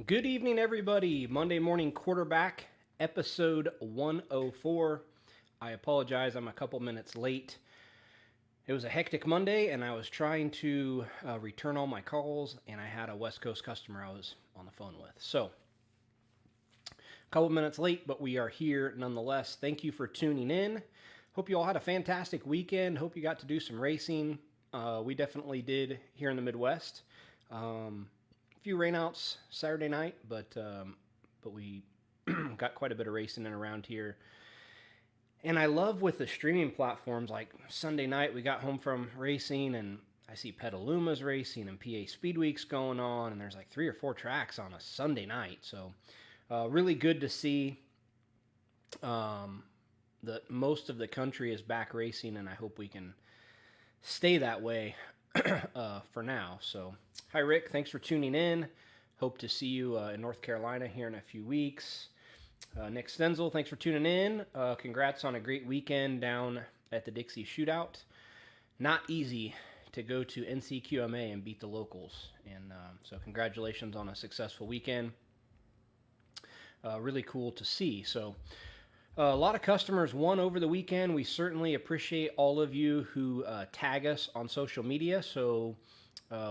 Good evening, everybody. Monday Morning Quarterback, episode 104. I apologize, I'm a couple minutes late. It was a hectic Monday, and I was trying to return all my calls, and I had a West Coast customer I was on the phone with. So, a couple minutes late, but we are here nonetheless. Thank you for tuning in. Hope you all had a fantastic weekend. Hope you got to do some racing. We definitely did here in the Midwest. Few rainouts Saturday night, but we got quite a bit of racing in around here. And I love with the streaming platforms, like Sunday night we got home from racing, and I see Petaluma's racing and PA Speed Week's going on, and there's like 3 or 4 tracks on a Sunday night. So really good to see that most of the country is back racing, and I hope we can stay that way for now. So, hi Rick, thanks for tuning in. Hope to see you in North Carolina here in a few weeks. Nick Stenzel, thanks for tuning in. Congrats on a great weekend down at the Dixie Shootout. Not easy to go to NCQMA and beat the locals, and so congratulations on a successful weekend. Really cool to see. So, a lot of customers won over the weekend. We certainly appreciate all of you who tag us on social media so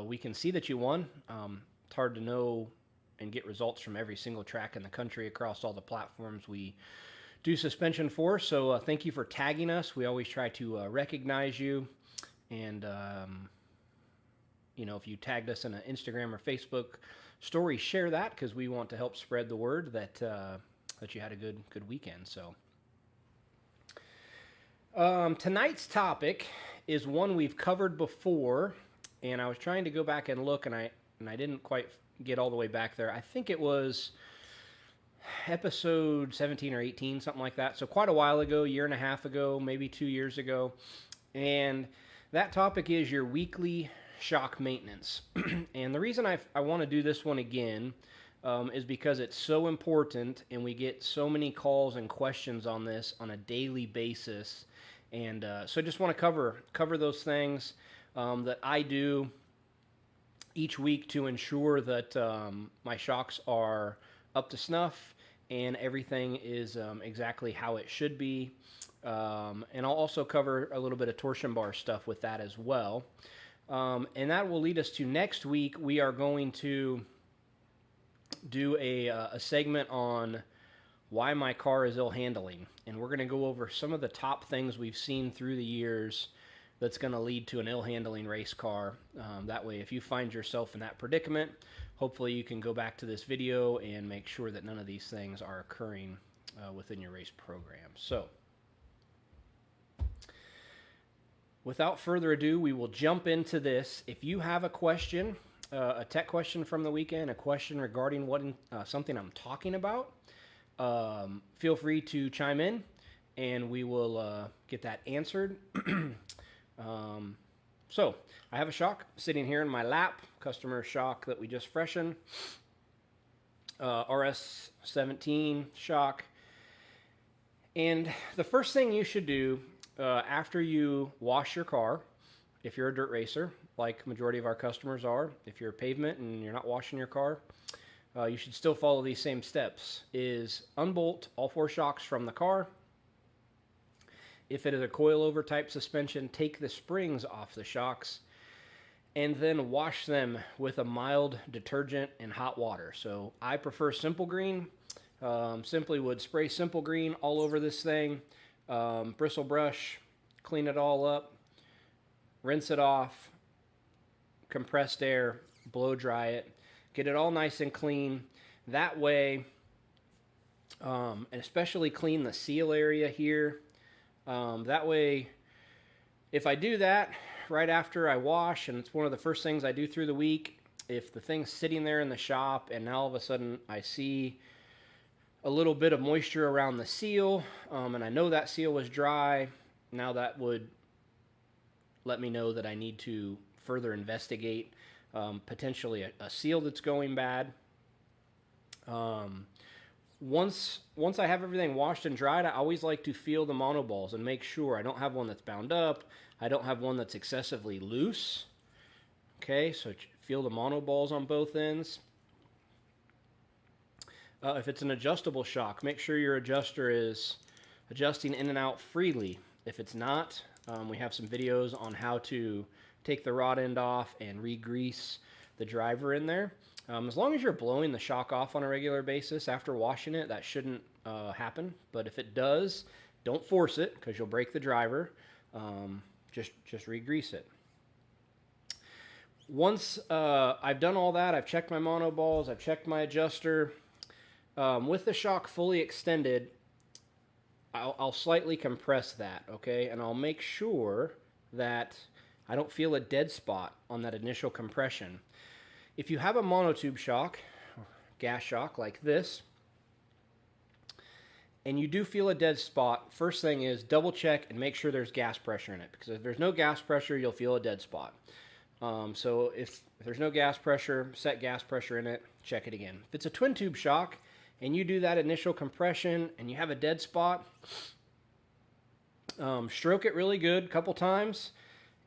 we can see that you won. It's hard to know and get results from every single track in the country across all the platforms we do suspension for. So thank you for tagging us. We always try to recognize you. And, if you tagged us in an Instagram or Facebook story, share that because we want to help spread the word that you had a good weekend. So tonight's topic is one we've covered before, and I was trying to go back and look, and I didn't quite get all the way back there. I think it was episode 17 or 18, something like that. So quite a while ago, a year and a half ago, maybe 2 years ago. And that topic is your weekly shock maintenance. And the reason I want to do this one again is because it's so important, and we get so many calls and questions on this on a daily basis. And so I just want to cover those things that I do each week to ensure that my shocks are up to snuff and everything is exactly how it should be. And I'll also cover a little bit of torsion bar stuff with that as well. And that will lead us to next week. We are going to do a segment on why my car is ill handling. And we're going to go over some of the top things we've seen through the years that's going to lead to an ill handling race car. That way, if you find yourself in that predicament, hopefully you can go back to this video and make sure that none of these things are occurring within your race program. So, without further ado, we will jump into this. If you have a question, a tech question from the weekend, a question regarding something I'm talking about, feel free to chime in, and we will get that answered. So, I have a shock sitting here in my lap, customer shock that we just freshened, RS17 shock. And the first thing you should do after you wash your car, if you're a dirt racer, like majority of our customers are, if you're a pavement and you're not washing your car, you should still follow these same steps, is unbolt all 4 shocks from the car. If it is a coilover type suspension, take the springs off the shocks and then wash them with a mild detergent and hot water. So I prefer Simple Green. Simply would spray Simple Green all over this thing, bristle brush, clean it all up, rinse it off, compressed air, blow dry it, get it all nice and clean. That way, and especially clean the seal area here. That way, if I do that right after I wash, and it's one of the first things I do through the week, if the thing's sitting there in the shop and now all of a sudden I see a little bit of moisture around the seal, and I know that seal was dry, now that would let me know that I need to further investigate potentially a seal that's going bad. Once I have everything washed and dried, I always like to feel the monoballs and make sure I don't have one that's bound up. I don't have one that's excessively loose. Okay, so feel the monoballs on both ends. If it's an adjustable shock, make sure your adjuster is adjusting in and out freely. If it's not, we have some videos on how to take the rod end off and re-grease the driver in there. As long as you're blowing the shock off on a regular basis after washing it, that shouldn't happen. But if it does, don't force it because you'll break the driver. Just re-grease it. Once I've done all that, I've checked my monoballs, I've checked my adjuster. With the shock fully extended, I'll slightly compress that, okay? And I'll make sure that I don't feel a dead spot on that initial compression. If you have a monotube shock, or gas shock like this, and you do feel a dead spot, first thing is double check and make sure there's gas pressure in it. Because if there's no gas pressure, you'll feel a dead spot. So if there's no gas pressure, set gas pressure in it, check it again. If it's a twin tube shock and you do that initial compression and you have a dead spot, stroke it really good a couple times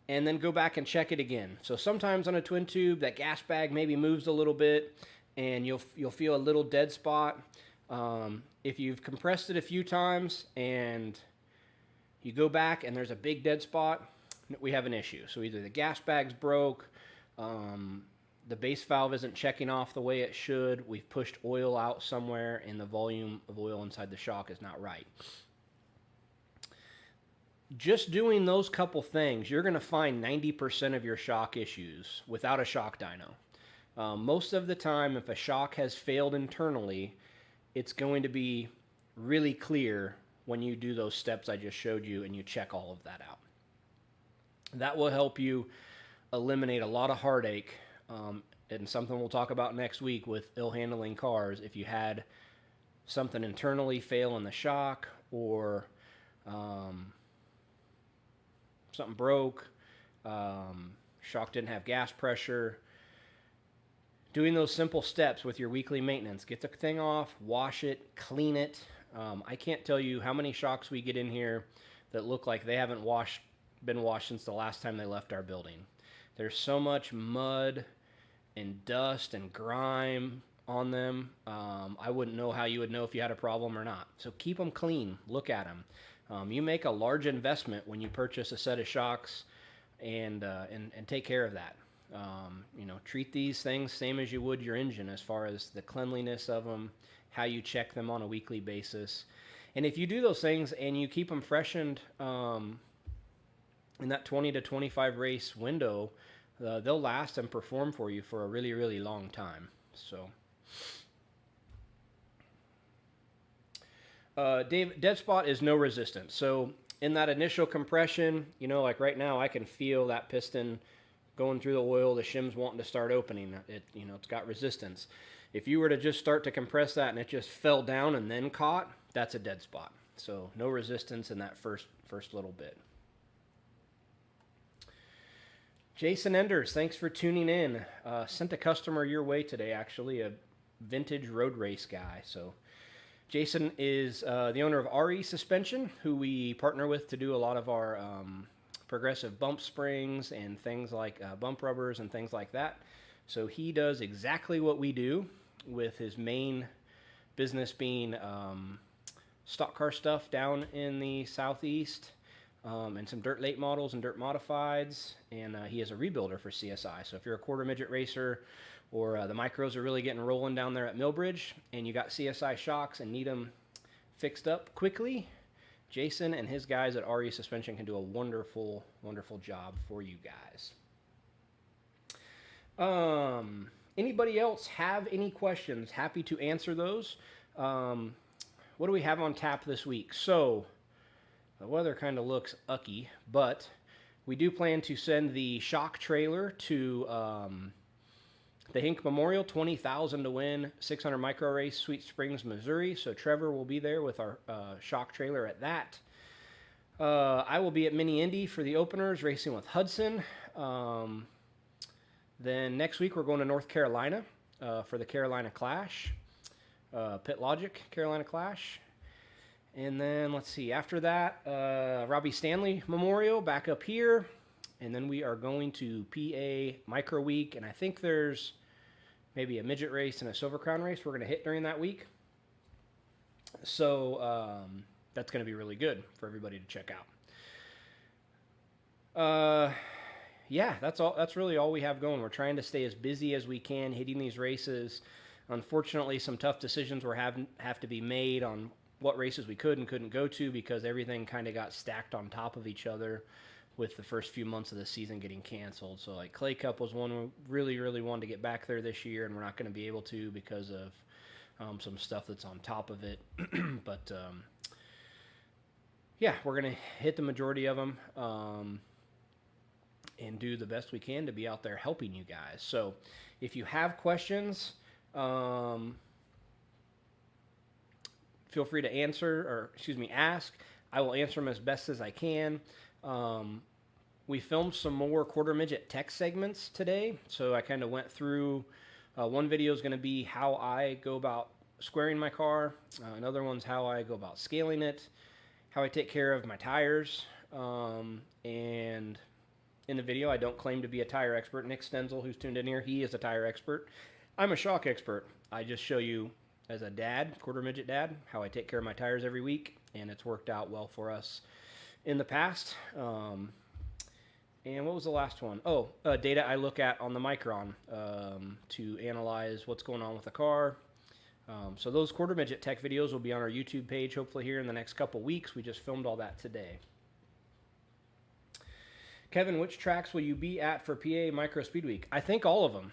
and then go back and check it again. So sometimes on a twin tube, that gas bag maybe moves a little bit and you'll feel a little dead spot. If you've compressed it a few times and you go back and there's a big dead spot, we have an issue. So either the gas bag's broke, the base valve isn't checking off the way it should, we've pushed oil out somewhere, and the volume of oil inside the shock is not right. Just doing those couple things, you're going to find 90% of your shock issues without a shock dyno. Most of the time, if a shock has failed internally, it's going to be really clear when you do those steps I just showed you and you check all of that out. That will help you eliminate a lot of heartache, and something we'll talk about next week with ill-handling cars. If you had something internally fail in the shock, or something broke, shock didn't have gas pressure, doing those simple steps with your weekly maintenance. Get the thing off, wash it, clean it. I can't tell you how many shocks we get in here that look like they haven't been washed since the last time they left our building. There's so much mud and dust and grime on them. I wouldn't know how you would know if you had a problem or not. So keep them clean. Look at them. You make a large investment when you purchase a set of shocks, and take care of that. Treat these things same as you would your engine as far as the cleanliness of them, how you check them on a weekly basis. And if you do those things and you keep them freshened in that 20 to 25 race window, they'll last and perform for you for a really, really long time. So, dead spot is no resistance. So in that initial compression, like right now, I can feel that piston going through the oil, the shim's wanting to start opening. It's got resistance. If you were to just start to compress that and it just fell down and then caught, that's a dead spot. So no resistance in that first little bit. Jason Enders, thanks for tuning in. Sent a customer your way today, actually, a vintage road race guy. So Jason is the owner of RE Suspension, who we partner with to do a lot of our progressive bump springs and things like bump rubbers and things like that. So he does exactly what we do, with his main business being stock car stuff down in the southeast, and some dirt late models and dirt modifieds, and he is a rebuilder for CSI. So if you're a quarter midget racer, or the micros are really getting rolling down there at Millbridge, and you got CSI shocks and need them fixed up quickly, Jason and his guys at RE Suspension can do a wonderful, wonderful job for you guys. Anybody else have any questions? Happy to answer those. What do we have on tap this week? So the weather kind of looks ucky, but we do plan to send the shock trailer to the Hink Memorial, 20,000 to win, 600 micro race, Sweet Springs, Missouri. So Trevor will be there with our shock trailer at that. I will be at Mini Indy for the openers, racing with Hudson. Then next week we're going to North Carolina for the Carolina Clash, Pit Logic Carolina Clash. And then let's see, after that, Robbie Stanley Memorial back up here. And then we are going to PA Micro Week, and I think there's maybe a midget race and a Silver Crown race we're going to hit during that week. So that's going to be really good for everybody to check out. Yeah, that's all. That's really all we have going. We're trying to stay as busy as we can, hitting these races. Unfortunately, some tough decisions have to be made on what races we could and couldn't go to because everything kind of got stacked on top of each other with the first few months of the season getting canceled. So like Clay Cup was one we really wanted to get back there this year, and we're not going to be able to because of some stuff that's on top of it. But yeah, we're going to hit the majority of them and do the best we can to be out there helping you guys. So if you have questions, feel free to ask. I will answer them as best as I can. We filmed some more quarter midget tech segments today, so I kind of went through. One video is going to be how I go about squaring my car. Another one's how I go about scaling it, how I take care of my tires, and in the video, I don't claim to be a tire expert. Nick Stenzel, who's tuned in here, he is a tire expert. I'm a shock expert. I just show you, as a dad, quarter midget dad, how I take care of my tires every week, and it's worked out well for us in the past. And what was the last one? Data I look at on the Micron to analyze what's going on with the car. So those quarter midget tech videos will be on our YouTube page hopefully here in the next couple weeks. We just filmed all that today. Kevin, which tracks will you be at for PA Micro Speed Week? I think all of them.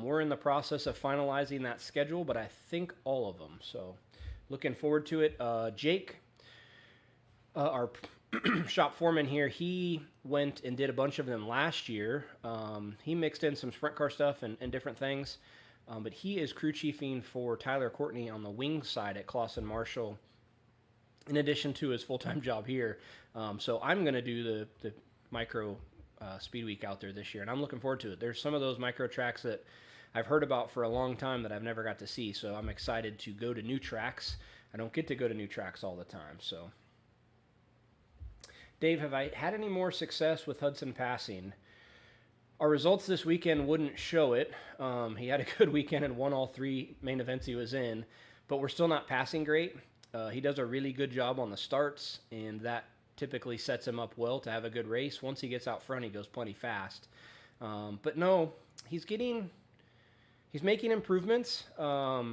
We're in the process of finalizing that schedule, but I think all of them. So looking forward to it. Jake, our shop foreman here, he went and did a bunch of them last year. He mixed in some sprint car stuff and different things. But he is crew chiefing for Tyler Courtney on the wing side at Clausen Marshall, in addition to his full-time job here. So I'm going to do the micro speed week out there this year, and I'm looking forward to it. There's some of those micro tracks that I've heard about for a long time that I've never got to see, so I'm excited to go to new tracks. I don't get to go to new tracks all the time. So Dave, have I had any more success with Hudson passing? Our results this weekend wouldn't show it. He had a good weekend and won all 3 main events he was in, but we're still not passing great. He does a really good job on the starts, and that typically sets him up well to have a good race. Once he gets out front, he goes plenty fast. But no, he's making improvements. A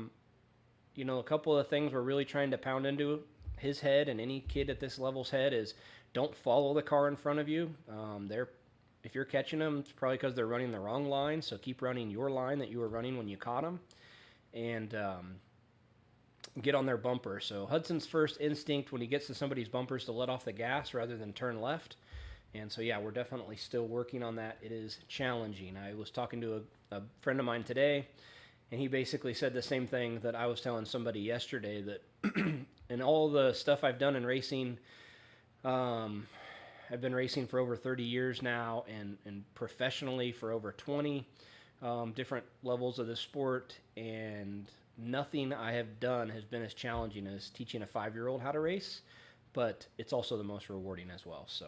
couple of things we're really trying to pound into his head and any kid at this level's head is don't follow the car in front of you. If you're catching them, it's probably because they're running the wrong line. So keep running your line that you were running when you caught them, and get on their bumper. So Hudson's first instinct when he gets to somebody's bumper is to let off the gas rather than turn left. And so, yeah, we're definitely still working on that. It is challenging. I was talking to a friend of mine today, and he basically said the same thing that I was telling somebody yesterday, that in all the stuff I've done in racing, I've been racing for over 30 years now, and professionally for over 20 different levels of the sport, and nothing I have done has been as challenging as teaching a 5-year-old how to race, but it's also the most rewarding as well. So,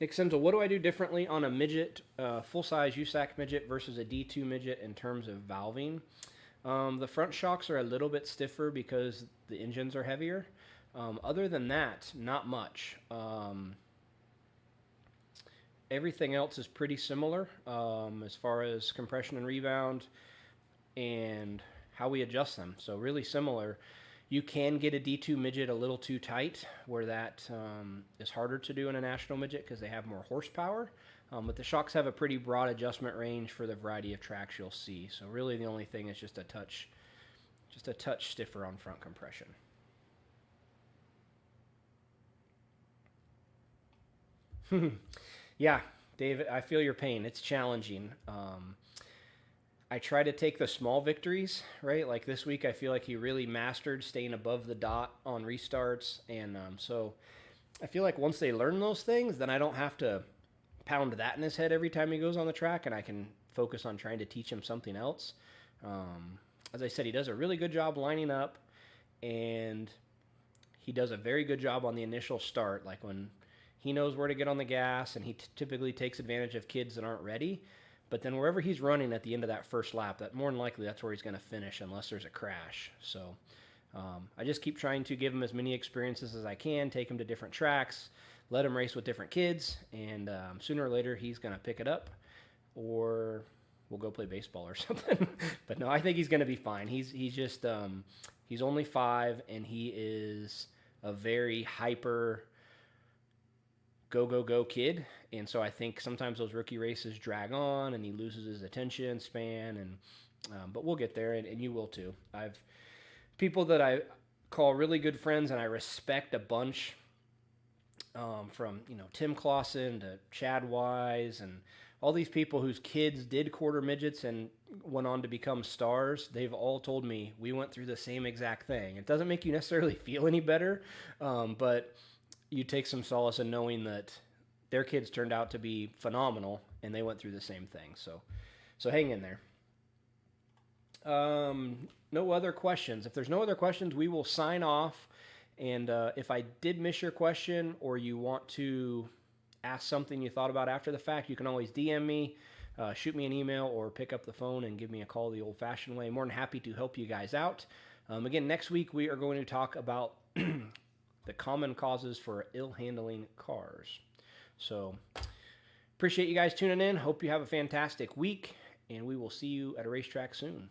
Nick Senzel, what do I do differently on a midget, full-size USAC midget versus a D2 midget in terms of valving? The front shocks are a little bit stiffer because the engines are heavier. Other than that, not much. Everything else is pretty similar as far as compression and rebound and how we adjust them. So really similar. You can get a D2 midget a little too tight, where that is harder to do in a national midget because they have more horsepower. But the shocks have a pretty broad adjustment range for the variety of tracks you'll see. So really the only thing is just a touch stiffer on front compression. Yeah, David, I feel your pain. It's challenging. I try to take the small victories, right? Like this week, I feel like he really mastered staying above the dot on restarts. And so I feel like once they learn those things, then I don't have to pound that in his head every time he goes on the track, and I can focus on trying to teach him something else. As I said, he does a really good job lining up, and he does a very good job on the initial start. Like when he knows where to get on the gas, and he typically takes advantage of kids that aren't ready. But then wherever he's running at the end of that first lap, that more than likely that's where he's going to finish unless there's a crash. So I just keep trying to give him as many experiences as I can, take him to different tracks, let him race with different kids, and sooner or later he's going to pick it up, or we'll go play baseball or something. But no, I think he's going to be fine. He's just he's only 5, and he is a very hyper go kid, and so I think sometimes those rookie races drag on and he loses his attention span, and but we'll get there, and you will too. I've people that I call really good friends and I respect a bunch, from Tim Clausen to Chad Wise and all these people whose kids did quarter midgets and went on to become stars. They've all told me we went through the same exact thing. It doesn't make you necessarily feel any better, but you take some solace in knowing that their kids turned out to be phenomenal and they went through the same thing. So hang in there. No other questions. If there's no other questions, we will sign off. And if I did miss your question, or you want to ask something you thought about after the fact, you can always DM me, shoot me an email, or pick up the phone and give me a call the old-fashioned way. More than happy to help you guys out. Again, next week we are going to talk about the common causes for ill-handling cars. So appreciate you guys tuning in. Hope you have a fantastic week, and we will see you at a racetrack soon.